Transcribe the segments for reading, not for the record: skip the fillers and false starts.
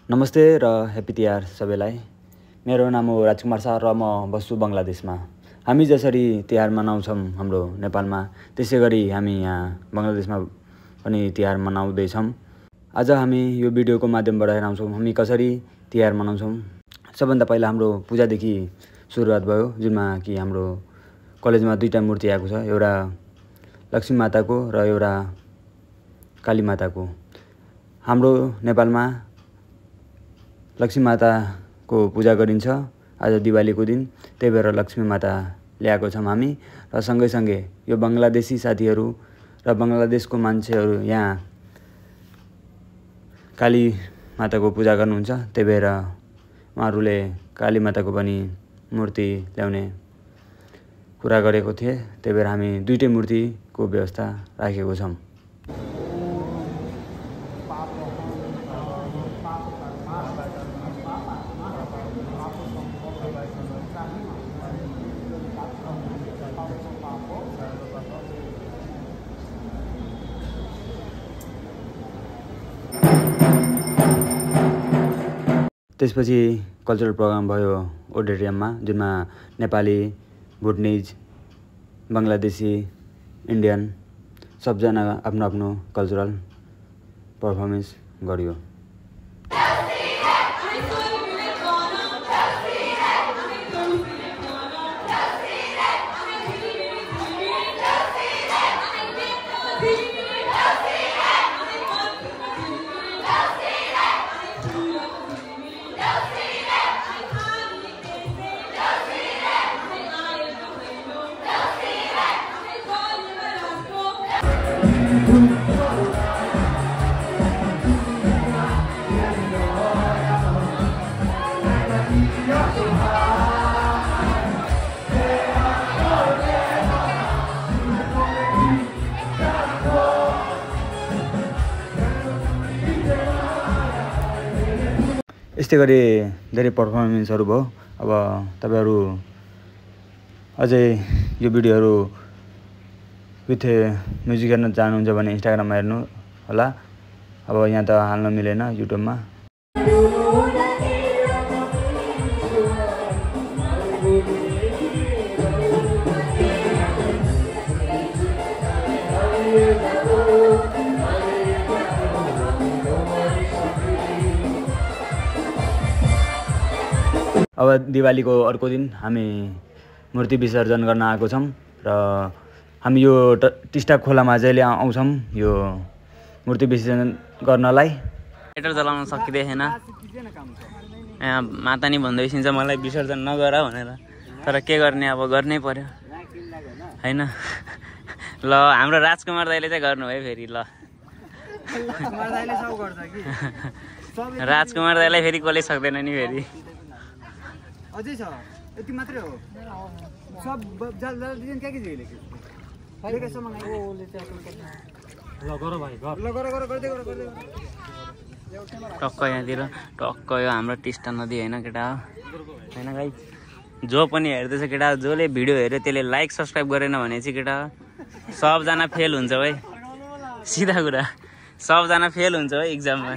नमस्ते र ह्यापी तिहार सबैलाई। मेरो नाम हो राजकुमार शाह र म बस्छु बङ्गलादेशमा। हामी जसरी तिहार मनाउँछौँ हाम्रो नेपालमा, त्यसै गरी हामी यहाँ बङ्गलादेशमा पनि तिहार मनाउँदैछौँ। आज हामी यो भिडियोको माध्यमबाट हेराउँछौँ हामी कसरी तिहार मनाउँछौँ। सबभन्दा पहिला हाम्रो पूजादेखि सुरुवात भयो, जुनमा कि हाम्रो कलेजमा दुईटा मूर्ति आएको छ, एउटा लक्ष्मी माताको र एउटा काली माताको। हाम्रो नेपालमा लक्ष्मी माताको पूजा गरिन्छ आज दिवालीको दिन, त्यही भएर लक्ष्मी माता ल्याएको छौँ हामी। र सँगैसँगै यो बङ्गलादेशी साथीहरू र बङ्गलादेशको मान्छेहरू यहाँ काली माताको पूजा गर्नुहुन्छ, त्यही भएर उहाँहरूले काली माताको पनि मूर्ति ल्याउने कुरा गरेको थिए, त्यही भएर हामी दुईटै मूर्तिको व्यवस्था राखेको छौँ। त्यसपछि कल्चरल प्रोग्राम भयो ओडिटोरियममा, जुनमा नेपाली, भुटनिज, बङ्गलादेशी, इन्डियन सबजना आफ्नो आफ्नो कल्चरल पर्फर्मेन्स गरियो। यस्तै गरी धेरै पर्फर्मेन्सहरू भयो। अब तपाईँहरू अझै यो भिडियोहरू विथ म्युजिक हेर्न चाहनुहुन्छ भने इन्स्टाग्राममा हेर्नु होला। अब यहाँ त हाल्न मिलेन युट्युबमा। अब दिवालीको अर्को दिन हामी मूर्ति विसर्जन गर्न आएको छौँ र हामी यो टिस्टा खोलामा जहिले आउँछौँ यो मूर्ति विसर्जन गर्नलाई। लाइटर जलाउन सकिँदैन, यहाँ माता नि भन्दैछ मलाई विसर्जन नगर भनेर, तर के गर्ने, अब गर्नै पर्यो होइन। ल हाम्रो राजकुमार दाइले चाहिँ गर्नुभयो फेरि। ल राजकुमार दाइलाई फेरि कसले सक्दैन नि फेरि। अझै छ यति मात्रै हो, सब जल्दी के लेख्यो टक्क यहाँतिर टक्क यो हाम्रो टिस्टा नदी होइन केटा होइन गाइस। जो पनि हेर्दैछ केटा, जसले भिडियो हेऱ्यो त्यसले लाइक सब्सक्राइब गरेन भने चाहिँ केटा सबजना फेल हुन्छ भाइ, सिधा कुरा, सबजना फेल हुन्छ है इक्जाममा।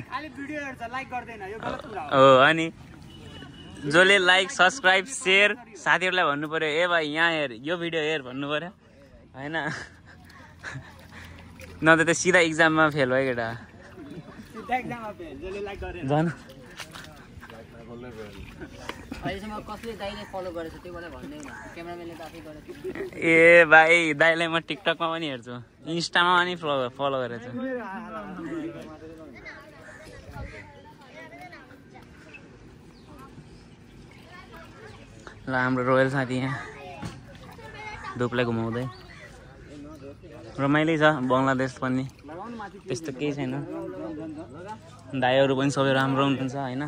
हो अनि जसले लाइक सब्सक्राइब सेयर साथीहरूलाई भन्नु पर्यो, ए भाइ यहाँ हेर, यो भिडियो हेर भन्नु पर्यो होइन, नत्र त सिधा इक्जाममा फेल भयो केटा। झन् ए भाइ दाइलाई म टिकटकमा पनि हेर्छु, इन्स्टामा पनि फलो गरेको छु। ल हाम्रो रोयल साथी यहाँ धुपलाई घुमाउँदै रमाइलो छ। बङ्गलादेश पनि त्यस्तो केही छैन, दाइहरू पनि सबै राम्रो हुनुहुन्छ होइन।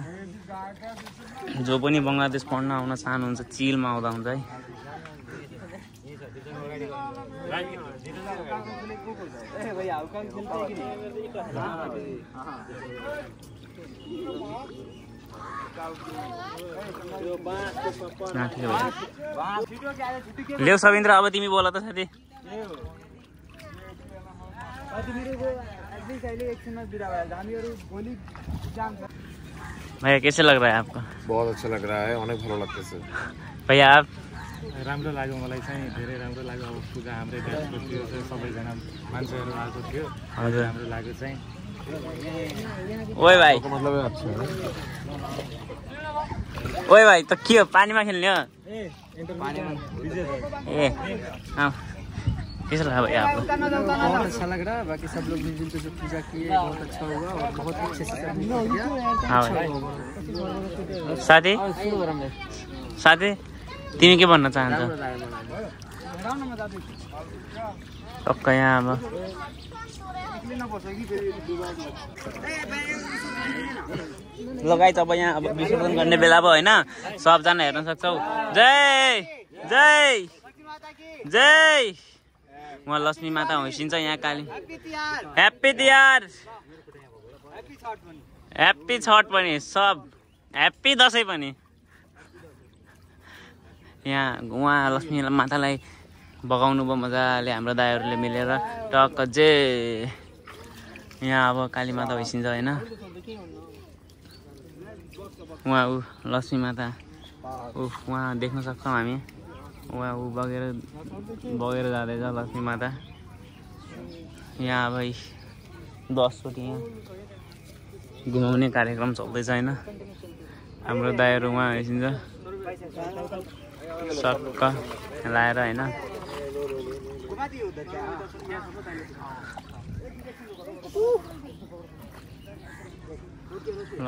जो पनि बङ्गलादेश पढ्न आउन चाहनुहुन्छ चिलमा आउँदा हुन्छ है। ल्याउ सबिन्द्र, अब तिमी बोला त साथी। एकछिनमा बिदा भइहाल्छ, हामीहरू भोलि जान्छ। भैया कैसे लग रहा है आपको? बहुत अच्छा लग रहा है, अनेक भालो लाग्दैछ। भैया आप? राम्रो लाग्यो मलाई चाहिँ, धेरै राम्रो लाग्यो। अब पूजा हाम्रै देशको थियो, सबैजना मान्छेहरू आएको थियो, हजुर राम्रो लाग्यो चाहिँ। ओए भाइ, मतलब अच्छा है। ओए भाइ त के हो पानीमा खेल्ने हो? ए हाँ कैसा लगा भैया आपको? बहुत अच्छा लग रहा है। बाकी सब लोग मिलजुल के जो पूजा किए बहुत अच्छा हुआ और बहुत अच्छे से हाँ भाइ। साथी साथी तिमी के भन्न चाहन्छौ? टक्क यहाँ अब लगाइ अब यहाँ अब विसर्जन गर्ने बेला अब होइन, सबजना हेर्न सक्छौ। जय जय जय। उहाँ लक्ष्मी माता होइसिन्छ यहाँ काली। ह्याप्पी तिहार, ह्याप्पी छठ पनि, सब ह्याप्पी दसैँ पनि। यहाँ उहाँ लक्ष्मी मातालाई बगाउनु भयो मजाले हाम्रो दाइहरूले मिलेर टक्क जे। यहाँ अब काली माता होइसिन्छ होइन, उहाँ ऊ लक्ष्मी माता उहाँ देख्न सक्छौँ हामी। उहाँ ऊ बगेर बगेर जाँदैछ लक्ष्मी माता। यहाँ अब 10चोटि यहाँ घुमाउने कार्यक्रम चल्दैछ होइन। हाम्रो दाइहरू उहाँ होइसिन्छ सक्क लाएर होइन। ल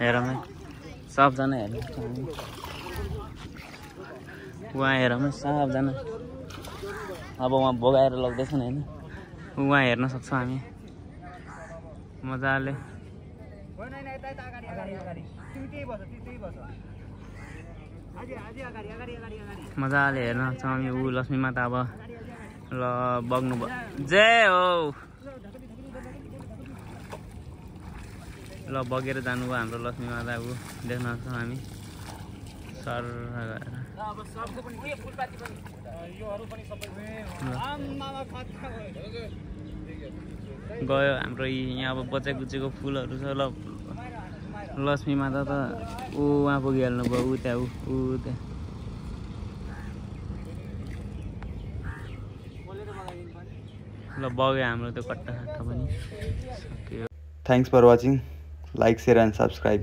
हेरौँ है सबजना हेर्नु उहाँ हेरौँ है सबजना। अब उहाँ बगाएर लग्दैछन् होइन, उहाँ हेर्न सक्छौँ हामी मजाले। मजाले हेर्न सक्छौँ हामी। ऊ लक्ष्मी माता अब ल बग्नु भयो। जय हो। ल बगेर जानुभयो हाम्रो लक्ष्मी माता। ऊ देख्न सक्छौँ हामी सर गयो हाम्रो यहाँ अब बच्चा गुच्चेको फुलहरू छ। ल लक्ष्मी माता त ऊ उहाँ पुगिहाल्नु भयो, ऊ त्यहाँ ऊ त्यहाँ। ल बग्यो हाम्रो त्यो कट्टा सट्टा पनि। Thanks for watching. Like, share and subscribe.